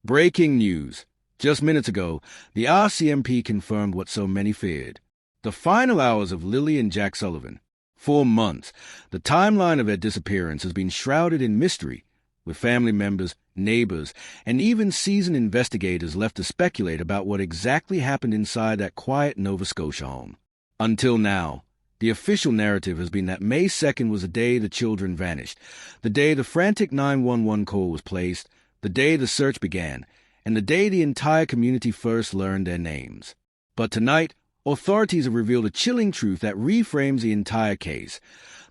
Breaking news. Just minutes ago, the RCMP confirmed what so many feared. The final hours of Lilly and Jack Sullivan. For months, the timeline of their disappearance has been shrouded in mystery, with family members, neighbors, and even seasoned investigators left to speculate about what exactly happened inside that quiet Nova Scotia home. Until now, the official narrative has been that May 2nd was the day the children vanished, the day the frantic 911 call was placed, the day the search began, and the day the entire community first learned their names. But tonight, authorities have revealed a chilling truth that reframes the entire case.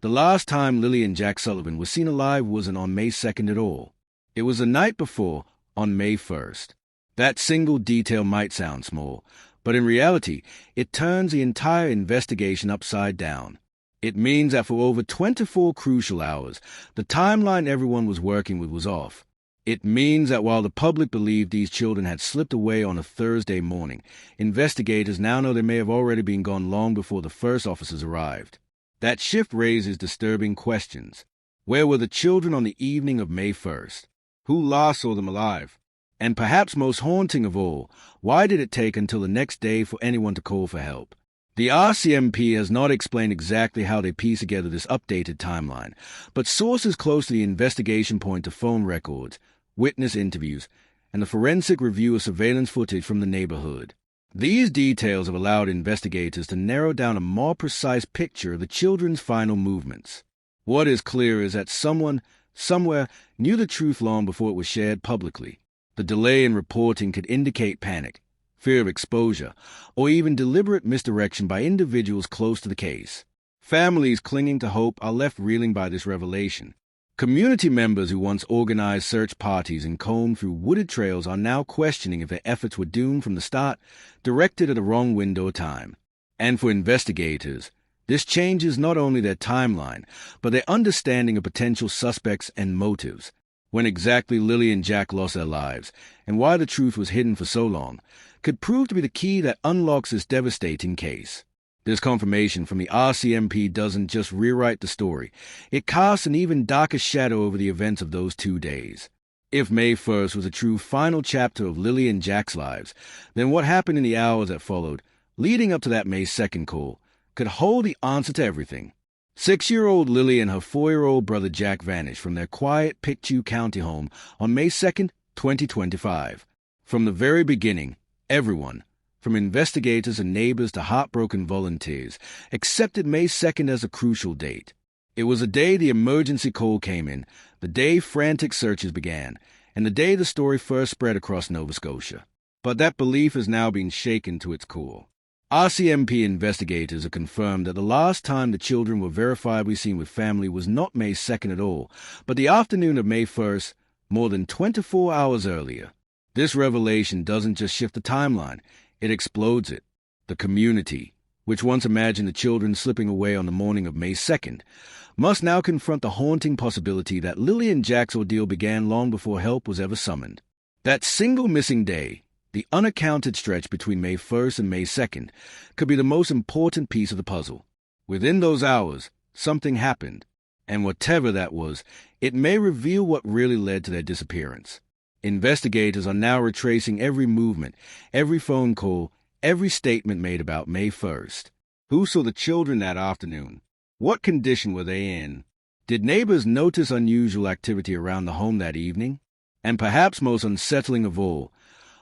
The last time Lilly and Jack Sullivan were seen alive wasn't on May 2nd at all. It was the night before, on May 1st. That single detail might sound small, but in reality, it turns the entire investigation upside down. It means that for over 24 crucial hours, the timeline everyone was working with was off. It means that while the public believed these children had slipped away on a Thursday morning, investigators now know they may have already been gone long before the first officers arrived. That shift raises disturbing questions. Where were the children on the evening of May 1st? Who last saw them alive? And perhaps most haunting of all, why did it take until the next day for anyone to call for help? The RCMP has not explained exactly how they piece together this updated timeline, but sources close to the investigation point to phone records, witness interviews, and the forensic review of surveillance footage from the neighborhood. These details have allowed investigators to narrow down a more precise picture of the children's final movements. What is clear is that someone, somewhere, knew the truth long before it was shared publicly. The delay in reporting could indicate panic, fear of exposure, or even deliberate misdirection by individuals close to the case. Families clinging to hope are left reeling by this revelation. Community members who once organized search parties and combed through wooded trails are now questioning if their efforts were doomed from the start, directed at the wrong window of time. And for investigators, this changes not only their timeline, but their understanding of potential suspects and motives. When exactly Lilly and Jack lost their lives, and why the truth was hidden for so long, could prove to be the key that unlocks this devastating case. This confirmation from the RCMP doesn't just rewrite the story, it casts an even darker shadow over the events of those 2 days. If May 1st was a true final chapter of Lilly and Jack's lives, then what happened in the hours that followed, leading up to that May 2nd call, could hold the answer to everything. 6-year-old Lilly and her 4-year-old brother Jack vanished from their quiet Pictou County home on May 2nd, 2025. From the very beginning, everyone, from investigators and neighbors to heartbroken volunteers, accepted May 2nd as a crucial date. It was the day the emergency call came in, the day frantic searches began, and the day the story first spread across Nova Scotia. But that belief has now been shaken to its core. RCMP investigators have confirmed that the last time the children were verifiably seen with family was not May 2nd at all, but the afternoon of May 1st, more than 24 hours earlier. This revelation doesn't just shift the timeline, it explodes it. The community, which once imagined the children slipping away on the morning of May 2nd, must now confront the haunting possibility that Lilly and Jack's ordeal began long before help was ever summoned. That single missing day, the unaccounted stretch between May 1st and May 2nd, could be the most important piece of the puzzle. Within those hours, something happened, and whatever that was, it may reveal what really led to their disappearance. Investigators are now retracing every movement, every phone call, every statement made about May 1st. Who saw the children that afternoon? What condition were they in? Did neighbors notice unusual activity around the home that evening? And perhaps most unsettling of all,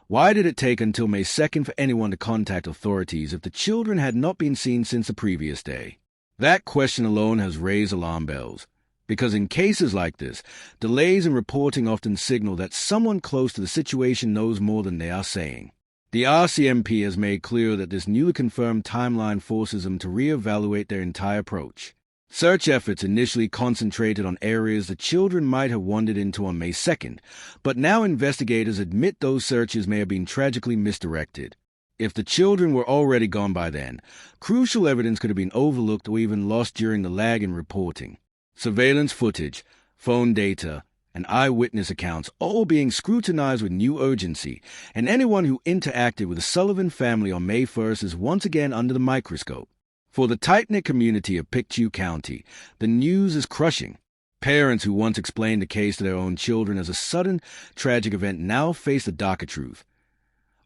why did it take until May 2nd for anyone to contact authorities if the children had not been seen since the previous day? That question alone has raised alarm bells, because in cases like this, delays in reporting often signal that someone close to the situation knows more than they are saying. The RCMP has made clear that this newly confirmed timeline forces them to reevaluate their entire approach. Search efforts initially concentrated on areas the children might have wandered into on May 2nd, but now investigators admit those searches may have been tragically misdirected. If the children were already gone by then, crucial evidence could have been overlooked or even lost during the lag in reporting. Surveillance footage, phone data, and eyewitness accounts all being scrutinized with new urgency, and anyone who interacted with the Sullivan family on May 1st is once again under the microscope. For the tight-knit community of Pictou County, the news is crushing. Parents who once explained the case to their own children as a sudden, tragic event now face the darker truth.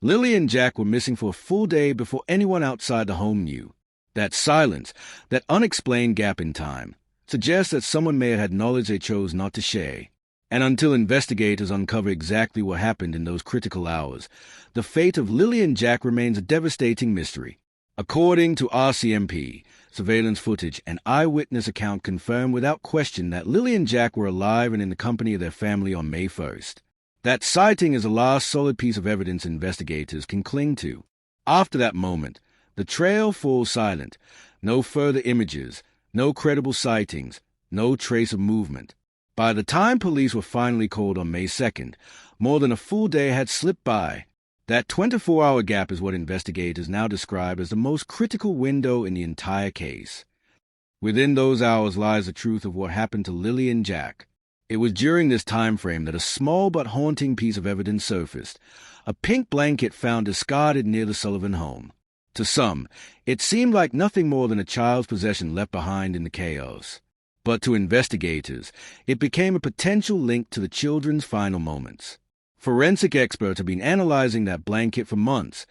Lilly and Jack were missing for a full day before anyone outside the home knew. That silence, that unexplained gap in time, suggests that someone may have had knowledge they chose not to share. And until investigators uncover exactly what happened in those critical hours, the fate of Lilly and Jack remains a devastating mystery. According to RCMP, surveillance footage and eyewitness account confirm without question that Lilly and Jack were alive and in the company of their family on May 1st. That sighting is the last solid piece of evidence investigators can cling to. After that moment, the trail falls silent. No further images, no credible sightings, no trace of movement. By the time police were finally called on May 2nd, more than a full day had slipped by. That 24-hour gap is what investigators now describe as the most critical window in the entire case. Within those hours lies the truth of what happened to Lilly and Jack. It was during this time frame that a small but haunting piece of evidence surfaced, a pink blanket found discarded near the Sullivan home. To some, it seemed like nothing more than a child's possession left behind in the chaos. But to investigators, it became a potential link to the children's final moments. Forensic experts have been analyzing that blanket for months,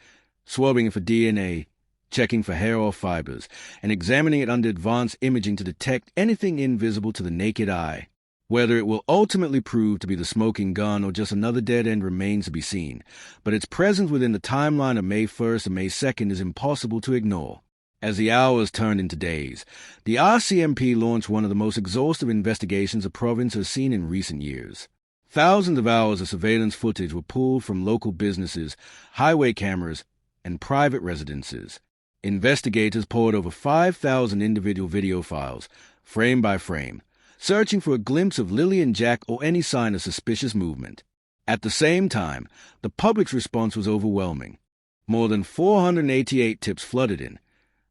swabbing it for DNA, checking for hair or fibers, and examining it under advanced imaging to detect anything invisible to the naked eye. Whether it will ultimately prove to be the smoking gun or just another dead end remains to be seen, but its presence within the timeline of May 1st and May 2nd is impossible to ignore. As the hours turned into days, the RCMP launched one of the most exhaustive investigations the province has seen in recent years. Thousands of hours of surveillance footage were pulled from local businesses, highway cameras, and private residences. Investigators poured over 5,000 individual video files, frame by frame, searching for a glimpse of Lilly and Jack or any sign of suspicious movement. At the same time, the public's response was overwhelming. More than 488 tips flooded in,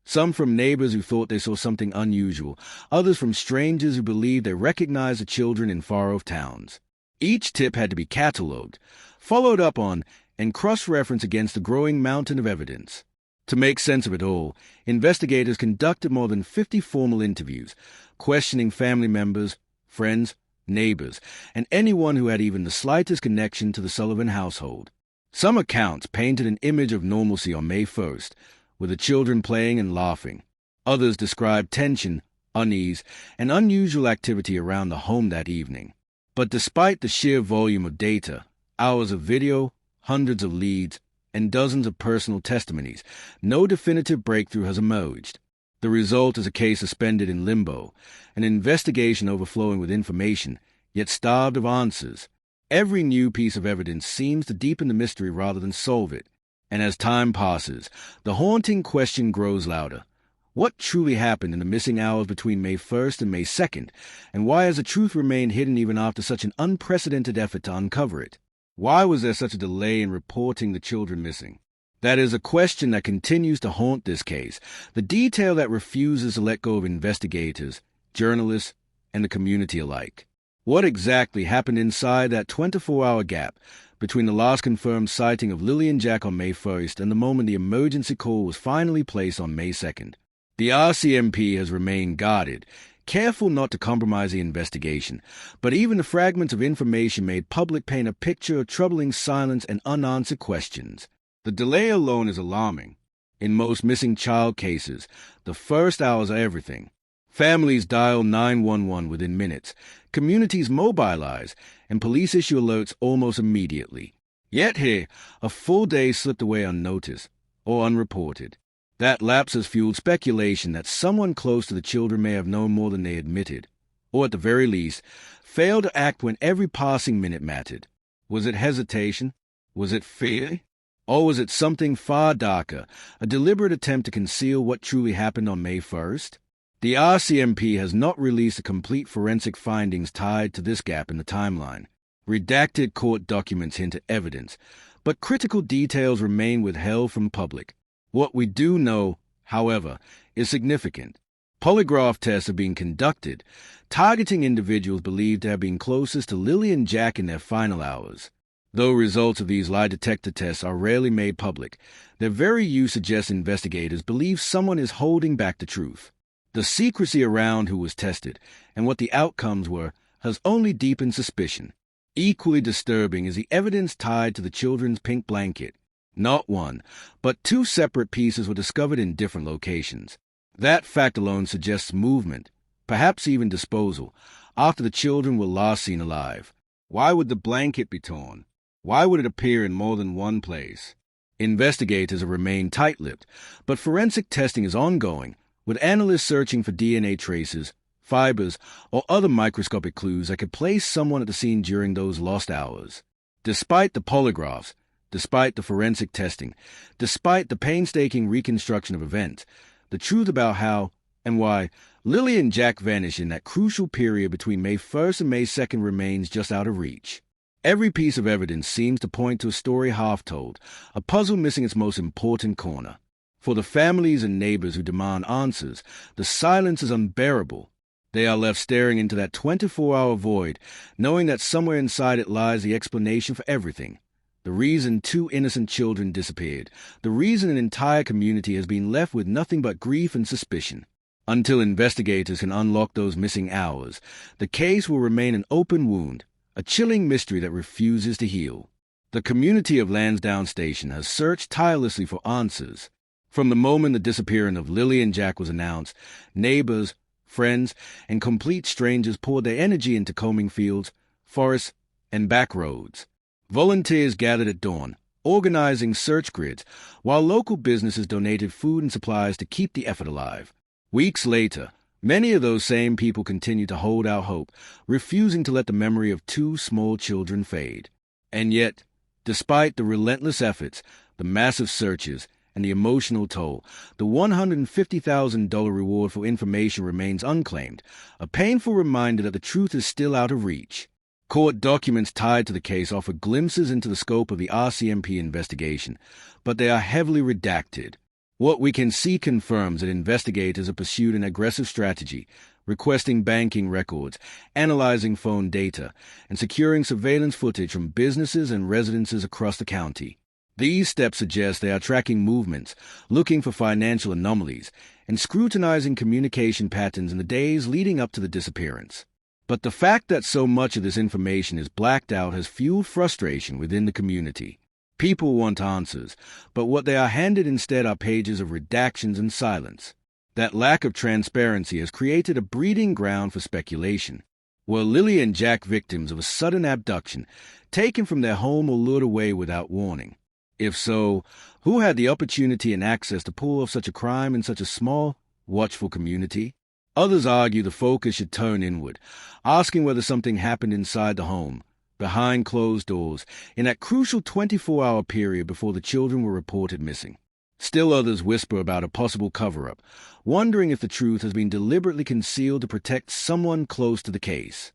some from neighbors who thought they saw something unusual, others from strangers who believed they recognized the children in far-off towns. Each tip had to be catalogued, followed up on, and cross-referenced against the growing mountain of evidence. To make sense of it all, investigators conducted more than 50 formal interviews, questioning family members, friends, neighbors, and anyone who had even the slightest connection to the Sullivan household. Some accounts painted an image of normalcy on May 1st, with the children playing and laughing. Others described tension, unease, and unusual activity around the home that evening. But despite the sheer volume of data, hours of video, hundreds of leads, and dozens of personal testimonies, no definitive breakthrough has emerged. The result is a case suspended in limbo, an investigation overflowing with information, yet starved of answers. Every new piece of evidence seems to deepen the mystery rather than solve it. And as time passes, the haunting question grows louder. What truly happened in the missing hours between May 1st and May 2nd, and why has the truth remained hidden even after such an unprecedented effort to uncover it? Why was there such a delay in reporting the children missing? That is a question that continues to haunt this case, the detail that refuses to let go of investigators, journalists, and the community alike. What exactly happened inside that 24-hour gap between the last confirmed sighting of Lilly and Jack on May 1st and the moment the emergency call was finally placed on May 2nd? The RCMP has remained guarded, careful not to compromise the investigation, but even the fragments of information made public paint a picture of troubling silence and unanswered questions. The delay alone is alarming. In most missing child cases, the first hours are everything. Families dial 911 within minutes, communities mobilize, and police issue alerts almost immediately. Yet here, a full day slipped away unnoticed or unreported. That lapse has fueled speculation that someone close to the children may have known more than they admitted, or at the very least, failed to act when every passing minute mattered. Was it hesitation? Was it fear? Or was it something far darker, a deliberate attempt to conceal what truly happened on May 1st? The RCMP has not released the complete forensic findings tied to this gap in the timeline. Redacted court documents hint at evidence, but critical details remain withheld from public. What we do know, however, is significant. Polygraph tests are being conducted, targeting individuals believed to have been closest to Lilly and Jack in their final hours. Though results of these lie detector tests are rarely made public, their very use suggests investigators believe someone is holding back the truth. The secrecy around who was tested and what the outcomes were has only deepened suspicion. Equally disturbing is the evidence tied to the children's pink blanket. Not one, but two separate pieces were discovered in different locations. That fact alone suggests movement, perhaps even disposal, after the children were last seen alive. Why would the blanket be torn? Why would it appear in more than one place? Investigators have remained tight-lipped, but forensic testing is ongoing, with analysts searching for DNA traces, fibers, or other microscopic clues that could place someone at the scene during those lost hours. Despite the polygraphs, despite the forensic testing, despite the painstaking reconstruction of events, the truth about how and why Lilly and Jack vanished in that crucial period between May 1st and May 2nd remains just out of reach. Every piece of evidence seems to point to a story half-told, a puzzle missing its most important corner. For the families and neighbors who demand answers, the silence is unbearable. They are left staring into that 24-hour void, knowing that somewhere inside it lies the explanation for everything. The reason two innocent children disappeared, the reason an entire community has been left with nothing but grief and suspicion. Until investigators can unlock those missing hours, the case will remain an open wound, a chilling mystery that refuses to heal. The community of Lansdowne Station has searched tirelessly for answers. From the moment the disappearance of Lilly and Jack was announced, neighbors, friends, and complete strangers poured their energy into combing fields, forests, and back roads. Volunteers gathered at dawn, organizing search grids, while local businesses donated food and supplies to keep the effort alive. Weeks later, many of those same people continued to hold out hope, refusing to let the memory of two small children fade. And yet, despite the relentless efforts, the massive searches, and the emotional toll, the $150,000 reward for information remains unclaimed, a painful reminder that the truth is still out of reach. Court documents tied to the case offer glimpses into the scope of the RCMP investigation, but they are heavily redacted. What we can see confirms that investigators have pursued an aggressive strategy, requesting banking records, analyzing phone data, and securing surveillance footage from businesses and residences across the county. These steps suggest they are tracking movements, looking for financial anomalies, and scrutinizing communication patterns in the days leading up to the disappearance. But the fact that so much of this information is blacked out has fueled frustration within the community. People want answers, but what they are handed instead are pages of redactions and silence. That lack of transparency has created a breeding ground for speculation. Were Lilly and Jack victims of a sudden abduction, taken from their home or lured away without warning? If so, who had the opportunity and access to pull off such a crime in such a small, watchful community? Others argue the focus should turn inward, asking whether something happened inside the home, behind closed doors, in that crucial 24-hour period before the children were reported missing. Still others whisper about a possible cover-up, wondering if the truth has been deliberately concealed to protect someone close to the case.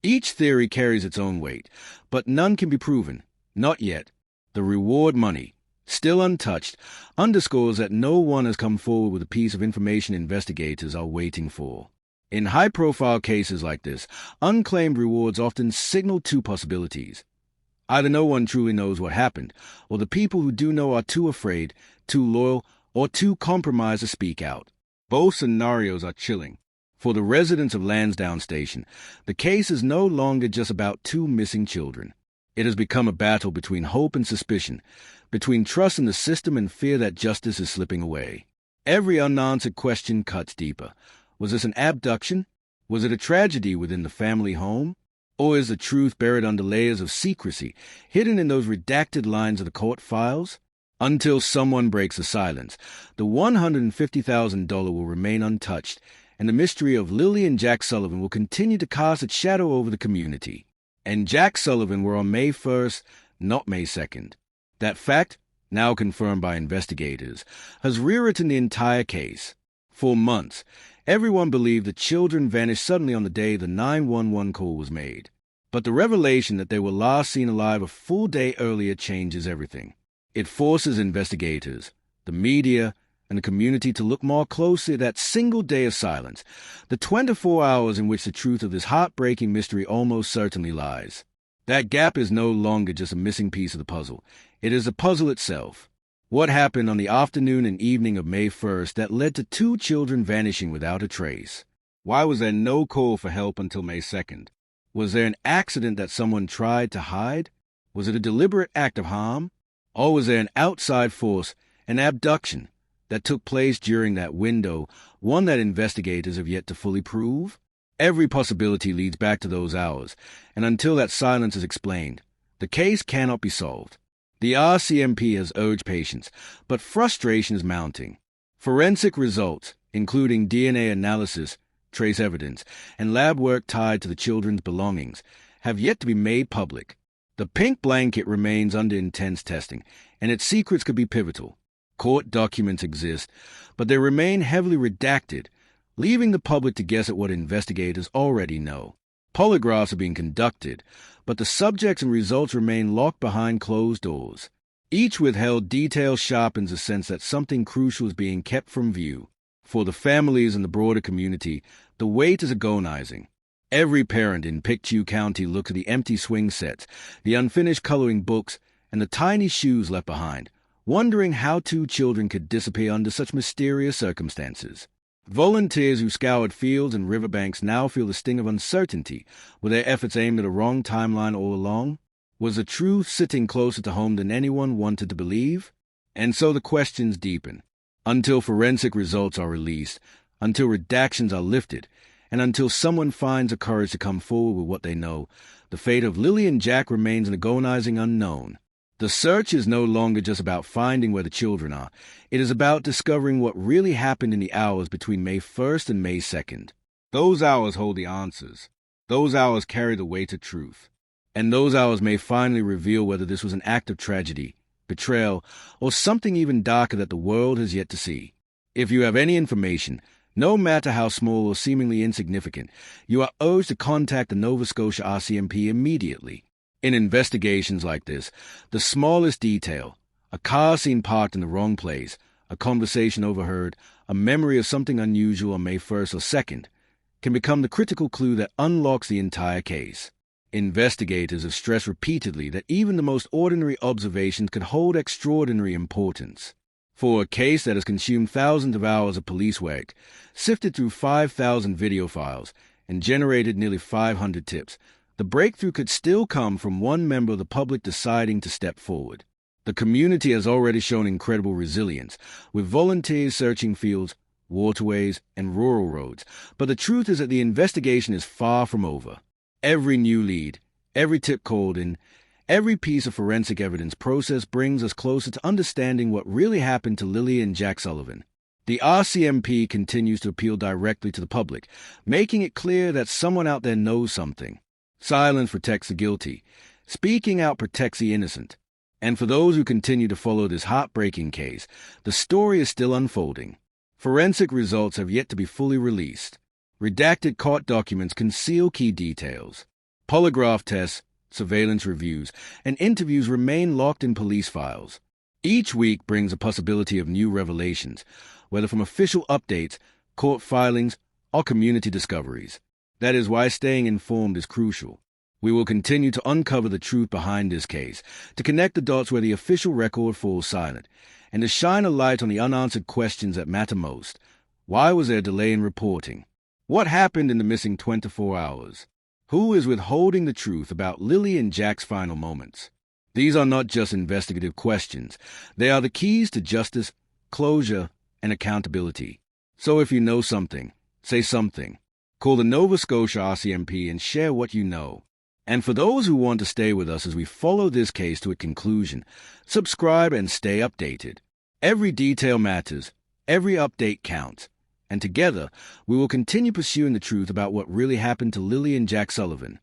Each theory carries its own weight, but none can be proven, not yet. The reward money, still untouched, underscores that no one has come forward with a piece of information investigators are waiting for. In high-profile cases like this, unclaimed rewards often signal two possibilities. Either no one truly knows what happened, or the people who do know are too afraid, too loyal, or too compromised to speak out. Both scenarios are chilling. For the residents of Lansdowne Station, the case is no longer just about two missing children. It has become a battle between hope and suspicion, between trust in the system and fear that justice is slipping away. Every unanswered question cuts deeper. Was this an abduction? Was it a tragedy within the family home? Or is the truth buried under layers of secrecy, hidden in those redacted lines of the court files? Until someone breaks the silence, the $150,000 will remain untouched, and the mystery of Lilly and Jack Sullivan will continue to cast its shadow over the community. And Jack Sullivan were on May 1st, not May 2nd. That fact, now confirmed by investigators, has rewritten the entire case. For months, everyone believed the children vanished suddenly on the day the 911 call was made. But the revelation that they were last seen alive a full day earlier changes everything. It forces investigators, the media, and the community to look more closely at that single day of silence, the 24 hours in which the truth of this heartbreaking mystery almost certainly lies. That gap is no longer just a missing piece of the puzzle. It is the puzzle itself. What happened on the afternoon and evening of May 1st that led to 2 children vanishing without a trace? Why was there no call for help until May 2nd? Was there an accident that someone tried to hide? Was it a deliberate act of harm? Or was there an outside force, an abduction, that took place during that window, one that investigators have yet to fully prove? Every possibility leads back to those hours, and until that silence is explained, the case cannot be solved. The RCMP has urged patience, but frustration is mounting. Forensic results, including DNA analysis, trace evidence, and lab work tied to the children's belongings, have yet to be made public. The pink blanket remains under intense testing, and its secrets could be pivotal. Court documents exist, but they remain heavily redacted, leaving the public to guess at what investigators already know. Polygraphs are being conducted, but the subjects and results remain locked behind closed doors. Each withheld detail sharpens the sense that something crucial is being kept from view. For the families and the broader community, the weight is agonizing. Every parent in Pictou County looks at the empty swing sets, the unfinished coloring books, and the tiny shoes left behind, wondering how 2 children could disappear under such mysterious circumstances. Volunteers who scoured fields and riverbanks now feel the sting of uncertainty. Were their efforts aimed at a wrong timeline all along? Was the truth sitting closer to home than anyone wanted to believe? And so the questions deepen. Until forensic results are released, until redactions are lifted, and until someone finds the courage to come forward with what they know, the fate of Lilly and Jack remains an agonizing unknown. The search is no longer just about finding where the children are. It is about discovering what really happened in the hours between May 1st and May 2nd. Those hours hold the answers. Those hours carry the weight of truth. And those hours may finally reveal whether this was an act of tragedy, betrayal, or something even darker that the world has yet to see. If you have any information, no matter how small or seemingly insignificant, you are urged to contact the Nova Scotia RCMP immediately. In investigations like this, the smallest detail, a car seen parked in the wrong place, a conversation overheard, a memory of something unusual on May 1st or 2nd, can become the critical clue that unlocks the entire case. Investigators have stressed repeatedly that even the most ordinary observations could hold extraordinary importance. For a case that has consumed thousands of hours of police work, sifted through 5,000 video files, and generated nearly 500 tips, the breakthrough could still come from one member of the public deciding to step forward. The community has already shown incredible resilience, with volunteers searching fields, waterways, and rural roads, but the truth is that the investigation is far from over. Every new lead, every tip called in, every piece of forensic evidence processed brings us closer to understanding what really happened to Lilly and Jack Sullivan. The RCMP continues to appeal directly to the public, making it clear that someone out there knows something. Silence protects the guilty. Speaking out protects the innocent. And for those who continue to follow this heartbreaking case, the story is still unfolding. Forensic results have yet to be fully released. Redacted court documents conceal key details. Polygraph tests, surveillance reviews, and interviews remain locked in police files. Each week brings a possibility of new revelations, whether from official updates, court filings, or community discoveries. That is why staying informed is crucial. We will continue to uncover the truth behind this case, to connect the dots where the official record falls silent, and to shine a light on the unanswered questions that matter most. Why was there a delay in reporting? What happened in the missing 24 hours? Who is withholding the truth about Lilly and Jack's final moments? These are not just investigative questions. They are the keys to justice, closure, and accountability. So if you know something, say something. Call the Nova Scotia RCMP and share what you know. And for those who want to stay with us as we follow this case to a conclusion, subscribe and stay updated. Every detail matters. Every update counts. And together, we will continue pursuing the truth about what really happened to Lilly and Jack Sullivan.